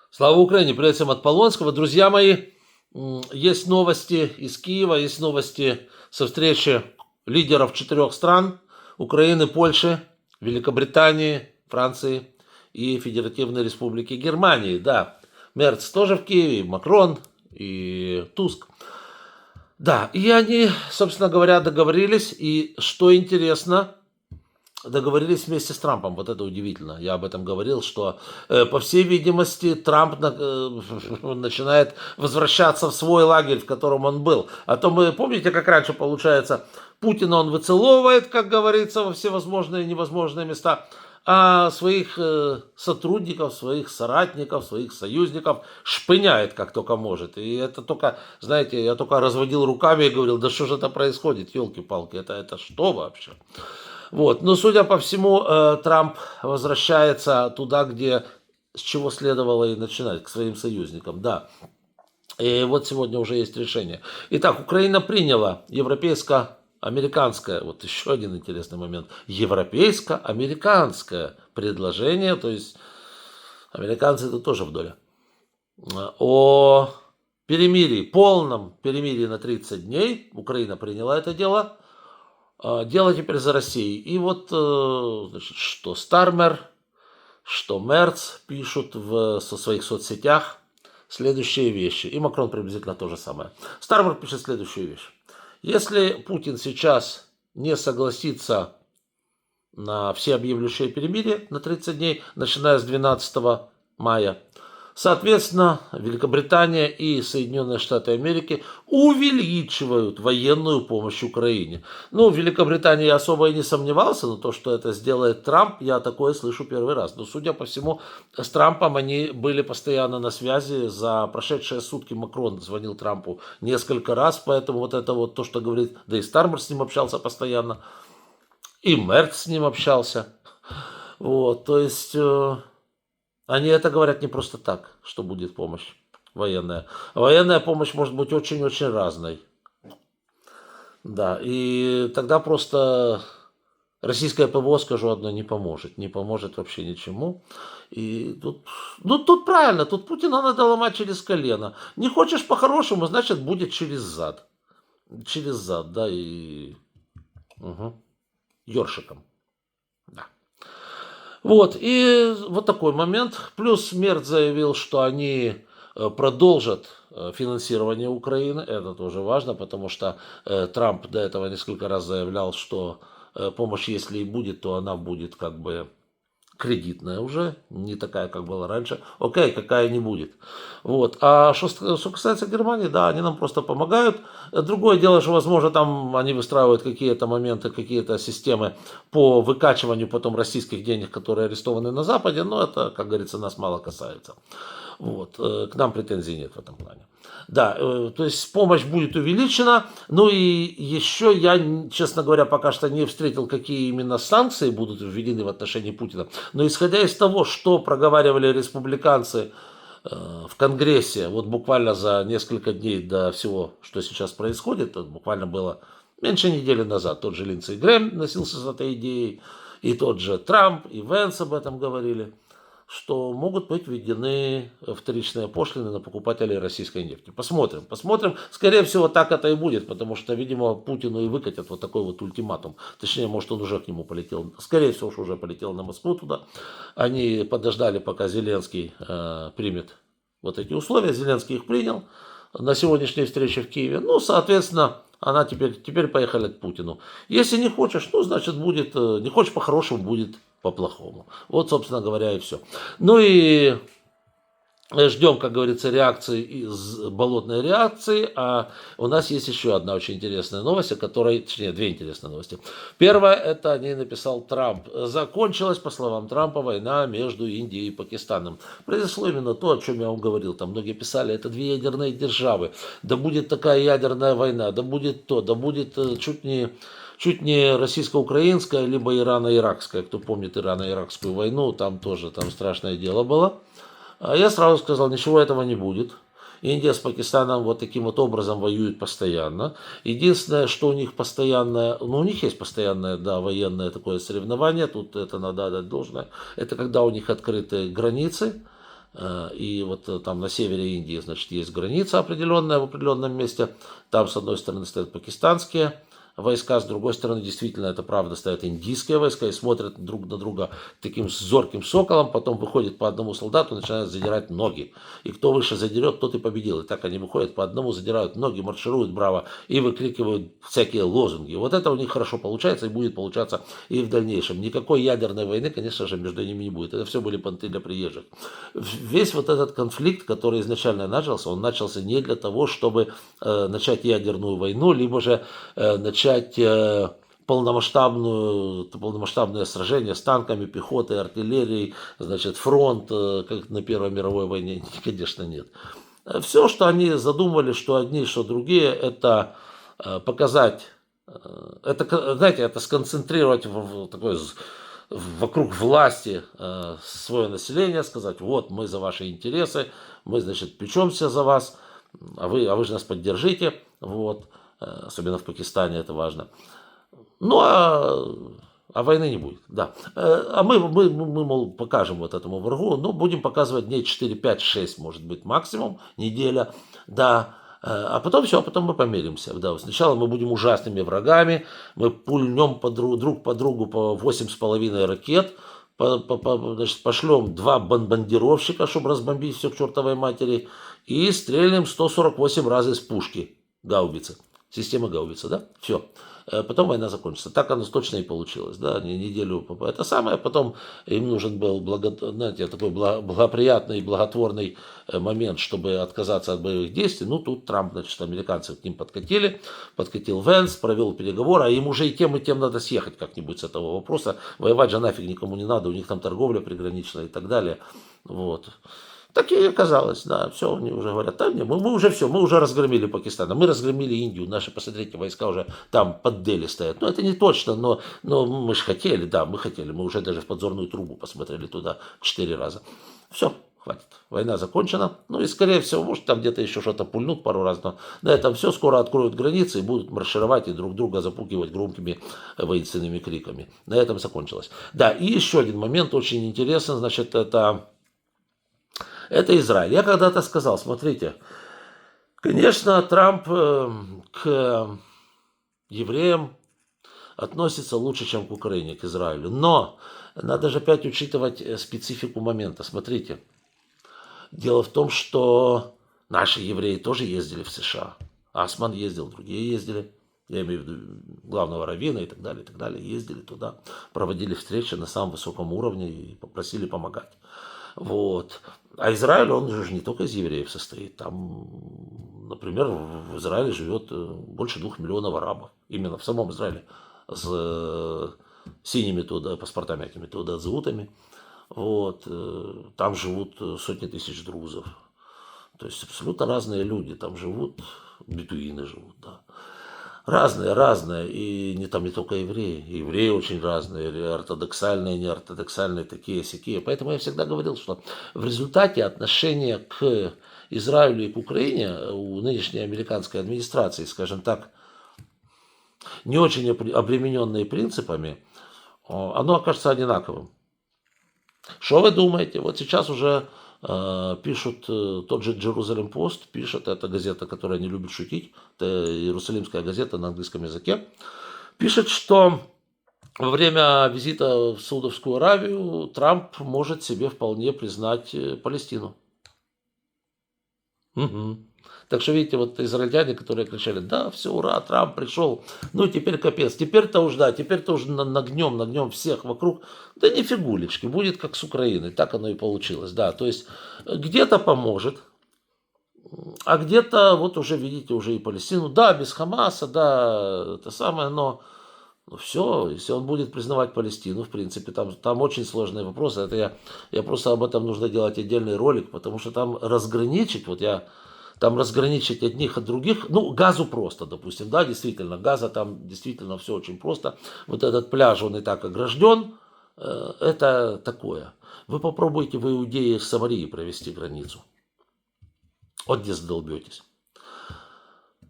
Слава Украине! Привет всем от Полонского. Друзья мои, есть новости из Киева, есть новости со встречи лидеров 4 стран: Украины, Польши, Великобритании, Франции и Федеративной Республики Германии. Да, Мерц тоже в Киеве, и Макрон, и Туск. Да, и они, собственно говоря, договорились. И что интересно, договорились вместе с Трампом. Вот это удивительно. Я об этом говорил, что, по всей видимости, Трамп начинает возвращаться в свой лагерь, в котором он был. А то мы, помните, как раньше получается, Путина он выцеловывает, как говорится, во всевозможные и невозможные места, а своих сотрудников, своих соратников, своих союзников шпыняет как только может. И это только, знаете, я только разводил руками и говорил: да что же это происходит, елки-палки, это что вообще? Вот. Но, судя по всему, Трамп возвращается туда, где, с чего следовало и начинать, к своим союзникам. Да. И вот сегодня уже есть решение. Итак, Украина приняла европейско-американское, вот еще один интересный момент, европейско-американское предложение, то есть американцы это тоже в доле, о перемирии, полном перемирии на 30 дней. Украина приняла это дело. Дело теперь за Россией. И вот, значит, что Стармер, что Мерц пишут со своих соцсетях следующие вещи. И Макрон приблизительно то же самое. Стармер пишет следующую вещь. Если Путин сейчас не согласится на всеобъемлющее перемирие на 30 дней, начиная с 12 мая, соответственно, Великобритания и Соединенные Штаты Америки увеличивают военную помощь Украине. Ну, в Великобритании я особо и не сомневался, но то, что это сделает Трамп, я такое слышу первый раз. Но, судя по всему, с Трампом они были постоянно на связи. За прошедшие сутки Макрон звонил Трампу несколько раз, поэтому вот это вот то, что говорит, да и Стармер с ним общался постоянно, и Мерц с ним общался. Вот, то есть... Они это говорят не просто так, что будет помощь военная. Военная помощь может быть очень-очень разной. Да, и тогда просто российское ПВО, скажу одно, не поможет. Не поможет вообще ничему. И тут, ну, тут правильно, тут Путина надо ломать через колено. Не хочешь по-хорошему, значит, будет через зад. Через зад, да, и ёршиком. Да. Вот, и вот такой момент. Плюс Мерц заявил, что они продолжат финансирование Украины. Это тоже важно, потому что Трамп до этого несколько раз заявлял, что помощь, если и будет, то она будет как бы кредитная уже, не такая, как была раньше. Окей, какая не будет. Вот. А что касается Германии, да, они нам просто помогают. Другое дело, что, возможно, там они выстраивают какие-то моменты, какие-то системы по выкачиванию потом российских денег, которые арестованы на Западе, но это, как говорится, нас мало касается. Вот. К нам претензий нет в этом плане. Да, то есть помощь будет увеличена. Ну и еще я, честно говоря, пока что не встретил, какие именно санкции будут введены в отношении Путина. Но исходя из того, что проговаривали республиканцы в Конгрессе, вот буквально за несколько дней до всего, что сейчас происходит, буквально было меньше недели назад, тот же Линдсей Грэм носился с этой идеей, и тот же Трамп, и Венс об этом говорили, что могут быть введены вторичные пошлины на покупателей российской нефти. Посмотрим, посмотрим. Скорее всего, так это и будет, потому что, видимо, Путину и выкатят вот такой вот ультиматум. Точнее, может, он уже к нему полетел. Скорее всего, уже полетел на Москву туда. Они подождали, пока Зеленский примет вот эти условия. Зеленский их принял на сегодняшней встрече в Киеве. Ну, соответственно, она теперь поехали к Путину. Если не хочешь, ну, значит, будет, не хочешь по-хорошему, будет по-плохому. Вот, собственно говоря, и все. Ну и ждем, как говорится, реакции из болотной реакции. А у нас есть еще одна очень интересная новость, о которой, точнее, две интересные новости. Первая, это о ней написал Трамп. Закончилась, по словам Трампа, война между Индией и Пакистаном. Произошло именно то, о чем я вам говорил. Там многие писали, это две ядерные державы. Да будет такая ядерная война, да будет то, да будет чуть не российско-украинская, либо ирано-иракская. Кто помнит ирано-иракскую войну, там тоже там страшное дело было. А я сразу сказал, ничего этого не будет. Индия с Пакистаном вот таким вот образом воюют постоянно. Единственное, что у них постоянное, ну у них есть постоянное, да, военное такое соревнование, тут это надо отдать должное, это когда у них открыты границы И вот там на севере Индии, значит, есть граница определенная в определенном месте. Там, с одной стороны, стоят пакистанские войска, с другой стороны, действительно, это правда, стоят индийские войска и смотрят друг на друга таким зорким соколом, потом выходит по одному солдату, начинают задирать ноги. И кто выше задерет, тот и победил. И так они выходят по одному, задирают ноги, маршируют браво и выкрикивают всякие лозунги. Вот это у них хорошо получается и будет получаться и в дальнейшем. Никакой ядерной войны, конечно же, между ними не будет. Это все были понты для приезжих. Весь вот этот конфликт, который изначально начался, он начался не для того, чтобы начать ядерную войну, либо же начать полномасштабное сражение с танками, пехотой, артиллерией, значит, фронт, как на Первой мировой войне, конечно, нет. Все, что они задумывали, что одни, что другие, это показать, это, знаете, это сконцентрировать вокруг власти свое население, сказать, вот мы за ваши интересы, мы, значит, печемся за вас, а вы же нас поддержите, вот. Особенно в Пакистане это важно. Ну, а войны не будет, да. А мы, мол, покажем вот этому врагу, ну, будем показывать дней 4, 5, 6, может быть, максимум, неделя, да. А потом все, а потом мы помиримся. Да. Сначала мы будем ужасными врагами, мы пульнем друг по другу по 8,5 ракет, значит, пошлем 2 бомбардировщика, чтобы разбомбить все к чертовой матери, и стрельнем 148 раз из пушки гаубицы. Система гаубица, да? Все. Потом война закончится. Так оно точно и получилось, да, неделю. Это самое, потом им нужен был знаете, такой благоприятный, благотворный момент, чтобы отказаться от боевых действий. Ну, тут Трамп, значит, американцы к ним подкатил Венс, провел переговоры, а им уже и тем надо съехать как-нибудь с этого вопроса. Воевать же нафиг никому не надо, у них там торговля приграничная и так далее. Вот. Так и оказалось, да, все, они уже говорят, да, мы уже все, мы уже разгромили Пакистан, мы разгромили Индию, наши, посмотрите, войска уже там под Дели стоят. Ну, это не точно, но мы же хотели, да, мы хотели, мы уже даже в подзорную трубу посмотрели туда 4 раза. Все, хватит, война закончена, ну и, скорее всего, может, там где-то еще что-то пульнут пару раз, но на этом все, скоро откроют границы и будут маршировать и друг друга запугивать громкими воинственными криками. На этом закончилось. Да, и еще один момент очень интересный, значит, это Израиль. Я когда-то сказал, смотрите, конечно, Трамп к евреям относится лучше, чем к Украине, к Израилю. Но надо же опять учитывать специфику момента. Смотрите, дело в том, что наши евреи тоже ездили в США. Асман ездил, другие ездили. Я имею в виду главного раввина и так далее, ездили туда, проводили встречи на самом высоком уровне и попросили помогать. Вот. А Израиль, он же не только из евреев состоит. Там, например, в Израиле живет больше 2 миллионов арабов. Именно в самом Израиле. С синими паспортами, этими туда-заутами. Вот. Там живут сотни тысяч друзов. То есть абсолютно разные люди. Там живут, бедуины живут, да. Разные, и не только евреи. Евреи очень разные, ортодоксальные, неортодоксальные, такие, сякие. Поэтому я всегда говорил, что в результате отношения к Израилю и к Украине у нынешней американской администрации, скажем так, не очень обремененные принципами, оно окажется одинаковым. Что вы думаете? Вот сейчас уже пишут, тот же Jerusalem Post пишет, это газета, которая не любит шутить, это иерусалимская газета на английском языке, пишет, что во время визита в Саудовскую Аравию Трамп может себе вполне признать Палестину. Угу. Так что, видите, вот израильтяне, которые кричали, да, все, ура, Трамп пришел, ну теперь капец, теперь-то уж, да, теперь-то уже нагнем всех вокруг, да не фигулечки, будет как с Украиной, так оно и получилось, да, то есть где-то поможет, а где-то, вот уже видите, уже и Палестину, да, без Хамаса, да, это самое, но все, если он будет признавать Палестину, в принципе, там очень сложные вопросы, это я просто об этом нужно делать отдельный ролик, потому что там разграничить, там разграничить одних от других, ну, Газу просто, допустим, да, действительно, Газа там действительно все очень просто. Вот этот пляж, он и так огражден, это такое. Вы попробуйте в Иудее с Самарией провести границу. Вот где задолбетесь.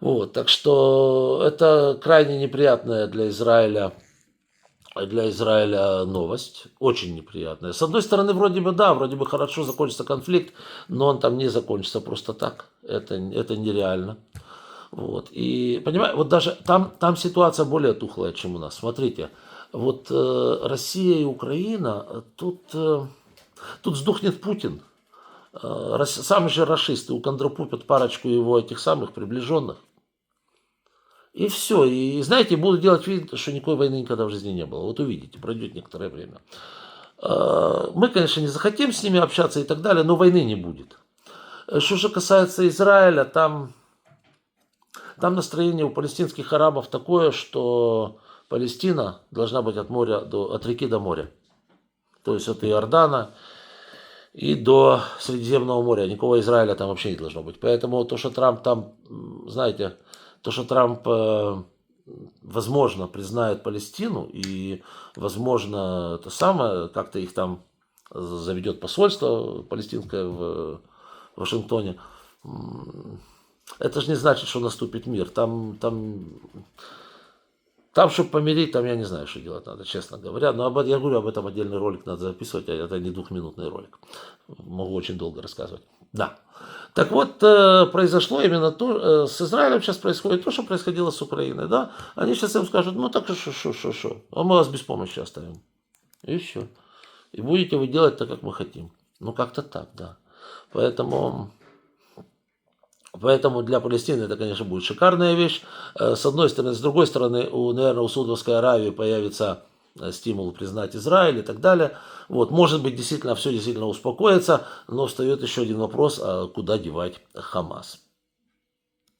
Вот, так что это крайне неприятная для Израиля для Израиля новость, очень неприятная. С одной стороны, вроде бы да, вроде бы хорошо закончится конфликт, но он там не закончится просто так. Это нереально. Вот. И, понимаете, вот даже там ситуация более тухлая, чем у нас. Смотрите, вот Россия и Украина, тут сдохнет Путин. Сам же рашист, и уконтропупят парочку его этих самых приближенных. И все. И знаете, буду делать вид, что никакой войны никогда в жизни не было. Вот увидите, пройдет некоторое время. Мы, конечно, не захотим с ними общаться и так далее, но войны не будет. Что же касается Израиля, там настроение у палестинских арабов такое, что Палестина должна быть от реки до моря. То есть от Иордана и до Средиземного моря. Никакого Израиля там вообще не должно быть. Поэтому то, что Трамп там, знаете, то, что Трамп, возможно, признает Палестину и, возможно, это самое, как-то их там заведет посольство палестинское в Вашингтоне, это же не значит, что наступит мир. Там, чтобы помирить, там я не знаю, что делать надо, честно говоря. Но я говорю, об этом отдельный ролик надо записывать, это не двухминутный ролик. Могу очень долго рассказывать. Да. Так вот, произошло именно то, с Израилем сейчас происходит то, что происходило с Украиной. Да? Они сейчас им скажут, ну так что, а мы вас без помощи оставим. И все. И будете вы делать так, как мы хотим. Ну как-то так, да. Поэтому для Палестины это, конечно, будет шикарная вещь. С одной стороны. С другой стороны, наверное, у Саудовской Аравии появится стимул признать Израиль и так далее. Вот, может быть, все действительно успокоится, но встает еще один вопрос, а куда девать Хамас?